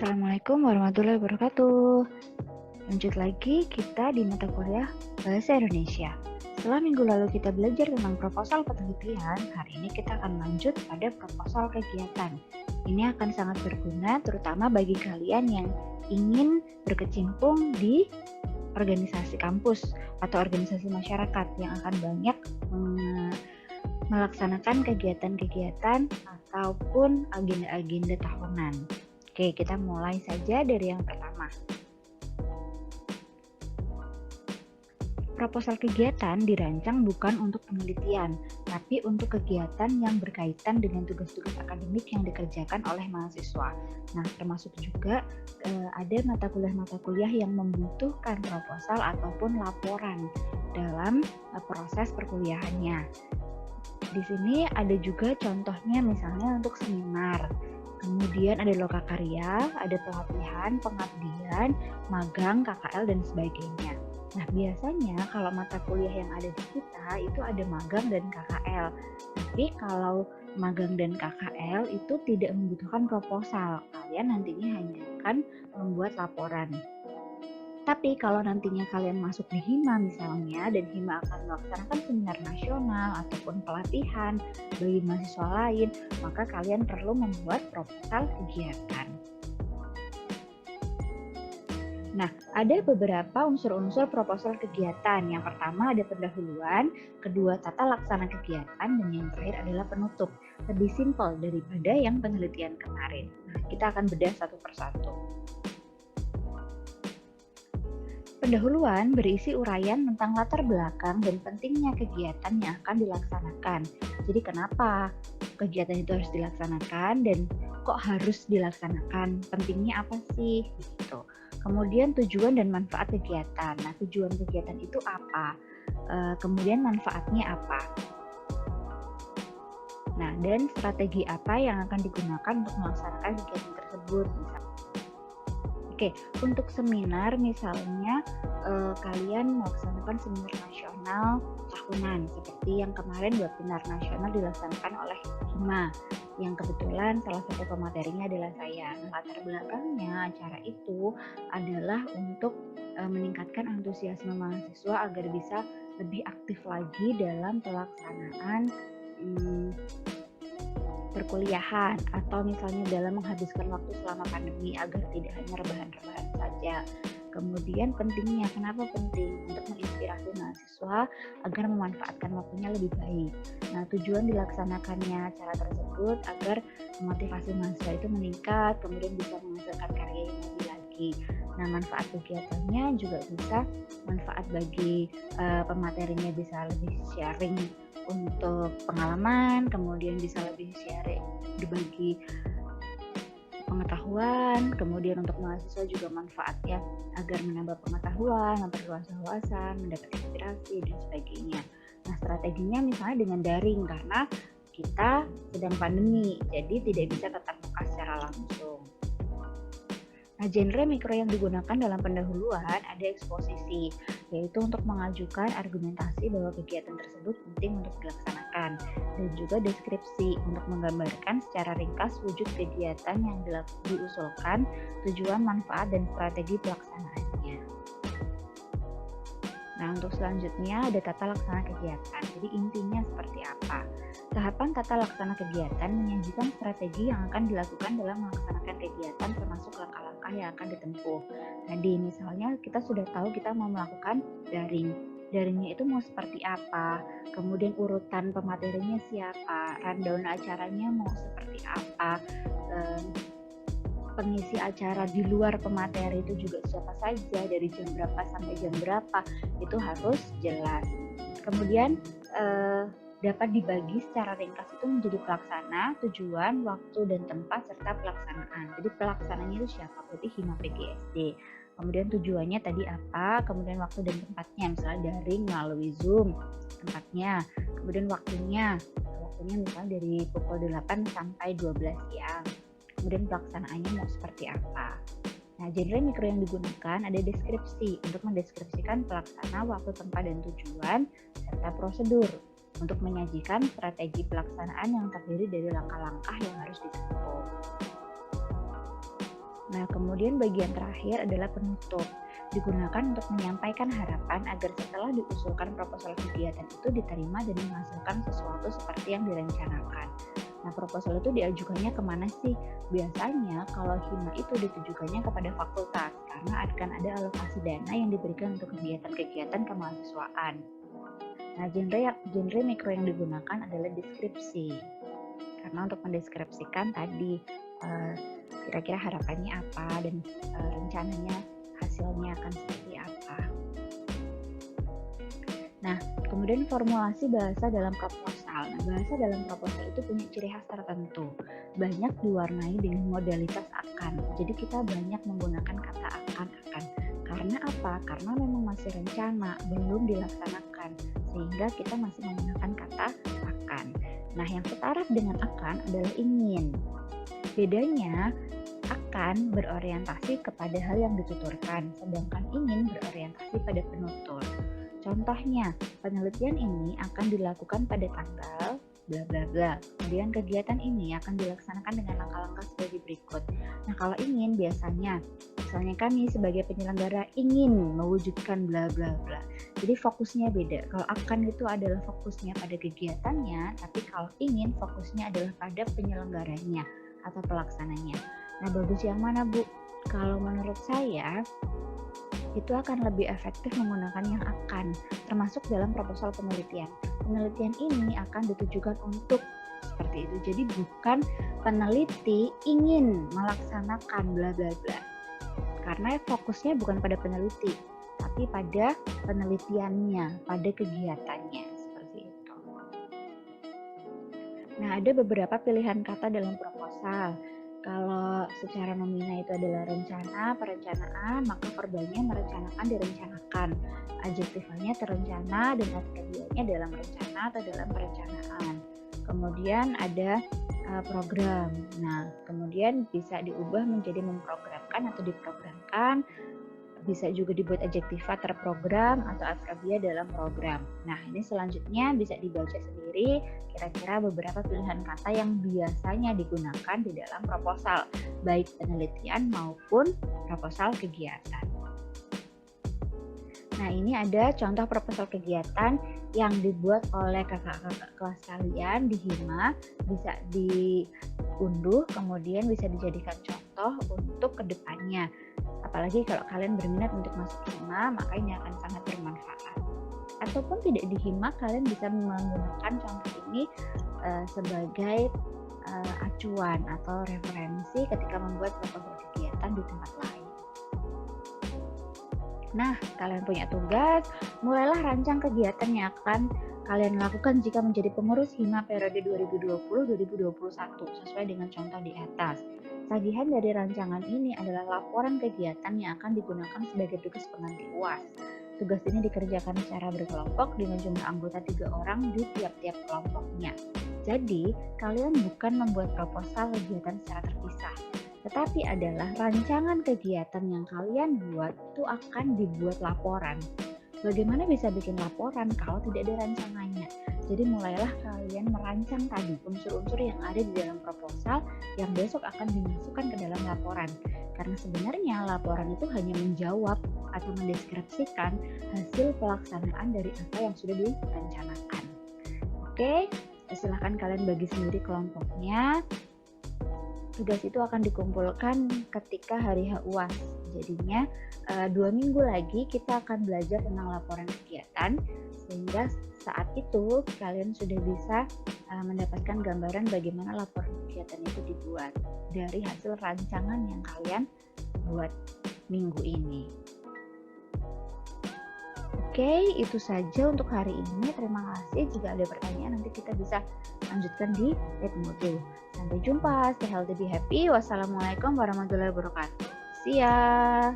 Assalamualaikum warahmatullahi wabarakatuh. Lanjut lagi kita di mata kuliah Bahasa Indonesia. Setelah minggu lalu kita belajar tentang proposal penelitian, hari ini kita akan lanjut pada proposal kegiatan. Ini akan sangat berguna terutama bagi kalian yang ingin berkecimpung di organisasi kampus atau organisasi masyarakat yang akan banyak melaksanakan kegiatan-kegiatan ataupun agenda-agenda tahunan. Oke, kita mulai saja dari yang pertama. Proposal kegiatan dirancang bukan untuk penelitian, tapi untuk kegiatan yang berkaitan dengan tugas-tugas akademik yang dikerjakan oleh mahasiswa. Nah, termasuk juga ada mata kuliah yang membutuhkan proposal ataupun laporan dalam proses perkuliahannya. Di sini ada juga contohnya misalnya untuk seminar. Kemudian ada lokakarya, ada pelatihan, pengabdian, magang, KKL, dan sebagainya. Nah, biasanya kalau mata kuliah yang ada di kita itu ada magang dan KKL. Tapi kalau magang dan KKL itu tidak membutuhkan proposal. Kalian nantinya hanya akan membuat laporan. Tapi kalau nantinya kalian masuk di HIMA misalnya, dan HIMA akan melaksanakan seminar nasional ataupun pelatihan bagi mahasiswa lain, maka kalian perlu membuat proposal kegiatan. Nah, ada beberapa unsur-unsur proposal kegiatan. Yang pertama ada pendahuluan, kedua tata laksana kegiatan, dan yang terakhir adalah penutup. Lebih simpel daripada yang penelitian kemarin. Nah, kita akan bedah satu persatu. Pendahuluan berisi uraian tentang latar belakang dan pentingnya kegiatan yang akan dilaksanakan. Jadi kenapa kegiatan itu harus dilaksanakan dan kok harus dilaksanakan? Pentingnya apa sih? Gitu. Kemudian tujuan dan manfaat kegiatan. Nah, tujuan kegiatan itu apa? Kemudian manfaatnya apa? Nah, dan strategi apa yang akan digunakan untuk melaksanakan kegiatan tersebut? Oke, untuk seminar misalnya kalian melaksanakan seminar nasional tahunan seperti yang kemarin webinar nasional dilaksanakan oleh HIMA yang kebetulan salah satu pematerinya adalah saya. Latar belakangnya acara itu adalah untuk meningkatkan antusiasme mahasiswa agar bisa lebih aktif lagi dalam pelaksanaan perkuliahan atau misalnya dalam menghabiskan waktu selama pandemi agar tidak hanya rebahan-rebahan saja. Kemudian pentingnya, kenapa penting? Untuk menginspirasi mahasiswa agar memanfaatkan waktunya lebih baik. Nah, tujuan dilaksanakannya acara tersebut agar motivasi mahasiswa itu meningkat, kemudian bisa menghasilkan karya yang lebih lagi. Nah, manfaat kegiatannya juga bisa manfaat bagi pematerinya, bisa lebih sharing untuk pengalaman, kemudian bisa lebih sharing, berbagi pengetahuan, kemudian untuk mahasiswa juga manfaatnya agar menambah pengetahuan, memperluas wawasan, mendapat inspirasi, dan sebagainya. Nah, strateginya misalnya dengan daring karena kita sedang pandemi, jadi tidak bisa tatap muka secara langsung. Nah, genre mikro yang digunakan dalam pendahuluan ada eksposisi, yaitu untuk mengajukan argumentasi bahwa kegiatan tersebut penting untuk dilaksanakan, dan juga deskripsi untuk menggambarkan secara ringkas wujud kegiatan yang diusulkan, tujuan, manfaat, dan strategi pelaksanaannya. Nah, untuk selanjutnya ada tata laksana kegiatan. Jadi intinya seperti apa? Tahapan tata laksana kegiatan menyajikan strategi yang akan dilakukan dalam melaksanakan kegiatan termasuk langkah-langkah yang akan ditempuh. Tadi misalnya kita sudah tahu kita mau melakukan daring. Daringnya itu mau seperti apa? Kemudian urutan pematerinya siapa? Rundown acaranya mau seperti apa? Pengisi acara di luar pemateri itu juga siapa saja, dari jam berapa sampai jam berapa, itu harus jelas. Kemudian dapat dibagi secara ringkas itu menjadi pelaksana, tujuan, waktu, dan tempat, serta pelaksanaan. Jadi pelaksananya itu siapa? Berarti HIMA PGSD. Kemudian tujuannya tadi apa, kemudian waktu dan tempatnya, misalnya daring melalui Zoom, tempatnya. Kemudian waktunya misalnya dari pukul 8 sampai 12 siang. Kemudian pelaksanaannya mau seperti apa. Nah, genre mikro yang digunakan ada deskripsi untuk mendeskripsikan pelaksana, waktu, tempat, dan tujuan, serta prosedur untuk menyajikan strategi pelaksanaan yang terdiri dari langkah-langkah yang harus ditempuh. Nah, kemudian bagian terakhir adalah penutup. Digunakan untuk menyampaikan harapan agar setelah diusulkan proposal kegiatan itu diterima dan menghasilkan sesuatu seperti yang direncanakan. Nah, proposal itu diajukannya kemana sih? Biasanya kalau hima itu ditujukannya kepada fakultas karena akan ada alokasi dana yang diberikan untuk kegiatan-kegiatan kemahasiswaan. Nah, genre mikro yang digunakan adalah deskripsi. Karena untuk mendeskripsikan tadi kira-kira harapannya apa dan rencananya hasilnya akan seperti apa. Nah, kemudian formulasi bahasa dalam proposal. Nah, bahasa dalam proposal itu punya ciri khas tertentu. Banyak diwarnai dengan modalitas akan. Jadi kita banyak menggunakan kata akan. Karena apa? Karena memang masih rencana, belum dilaksanakan. Sehingga kita masih menggunakan kata akan. Nah, yang setara dengan akan adalah ingin. Bedanya, akan berorientasi kepada hal yang dituturkan, sedangkan ingin berorientasi pada penutur. Contohnya, penelitian ini akan dilakukan pada tanggal bla bla bla. Kemudian kegiatan ini akan dilaksanakan dengan langkah-langkah sebagai berikut. Nah, kalau ingin biasanya, misalnya kami sebagai penyelenggara ingin mewujudkan bla bla bla. Jadi fokusnya beda. Kalau akan itu adalah fokusnya pada kegiatannya, tapi kalau ingin fokusnya adalah pada penyelenggaranya atau pelaksananya. Nah, bagus yang mana, Bu? Kalau menurut saya, itu akan lebih efektif menggunakan yang akan, termasuk dalam proposal penelitian. Penelitian ini akan ditujukan untuk seperti itu. Jadi bukan peneliti ingin melaksanakan bla bla bla. Karena fokusnya bukan pada peneliti, tapi pada penelitiannya, pada kegiatannya, seperti itu. Nah, ada beberapa pilihan kata dalam proposal. Kalau secara nomina itu adalah rencana, perencanaan, maka verbalnya merencanakan, direncanakan. Adjektifalnya terencana dan adverbialnya dalam rencana atau dalam perencanaan. Kemudian ada program. Nah, kemudian bisa diubah menjadi memprogramkan atau diprogramkan. Bisa juga dibuat adjektiva terprogram atau adverbia dalam program. Nah, ini selanjutnya bisa dibaca sendiri kira-kira beberapa pilihan kata yang biasanya digunakan di dalam proposal, baik penelitian maupun proposal kegiatan. Nah, ini ada contoh proposal kegiatan yang dibuat oleh kakak-kakak kelas kalian di Hima, bisa diunduh, kemudian bisa dijadikan contoh untuk kedepannya. Apalagi kalau kalian berminat untuk masuk Hima, maka ini akan sangat bermanfaat. Ataupun tidak di Hima, kalian bisa menggunakan contoh ini sebagai acuan atau referensi ketika membuat proposal kegiatan di tempat lain. Nah, kalian punya tugas, mulailah rancang kegiatan yang akan kalian lakukan jika menjadi pengurus Hima periode 2020-2021 sesuai dengan contoh di atas. Tagihan dari rancangan ini adalah laporan kegiatan yang akan digunakan sebagai tugas pengganti UAS. Tugas ini dikerjakan secara berkelompok dengan jumlah anggota 3 orang di tiap-tiap kelompoknya. Jadi, kalian bukan membuat proposal kegiatan secara terpisah, tetapi adalah rancangan kegiatan yang kalian buat itu akan dibuat laporan. Bagaimana bisa bikin laporan kalau tidak ada rancangannya? Jadi mulailah kalian merancang tadi unsur-unsur yang ada di dalam proposal yang besok akan dimasukkan ke dalam laporan. Karena sebenarnya laporan itu hanya menjawab atau mendeskripsikan hasil pelaksanaan dari apa yang sudah direncanakan. Oke, silahkan kalian bagi sendiri kelompoknya. Tugas itu akan dikumpulkan ketika hari UAS. Jadinya 2 minggu lagi kita akan belajar tentang laporan kegiatan, sehingga saat itu kalian sudah bisa mendapatkan gambaran bagaimana laporan kegiatan itu dibuat dari hasil rancangan yang kalian buat minggu ini. Oke, itu saja untuk hari ini. Terima kasih. Jika ada pertanyaan nanti kita bisa lanjutkan di Edmodo. Sampai jumpa. Stay healthy, be happy. Wassalamualaikum warahmatullahi wabarakatuh. See ya.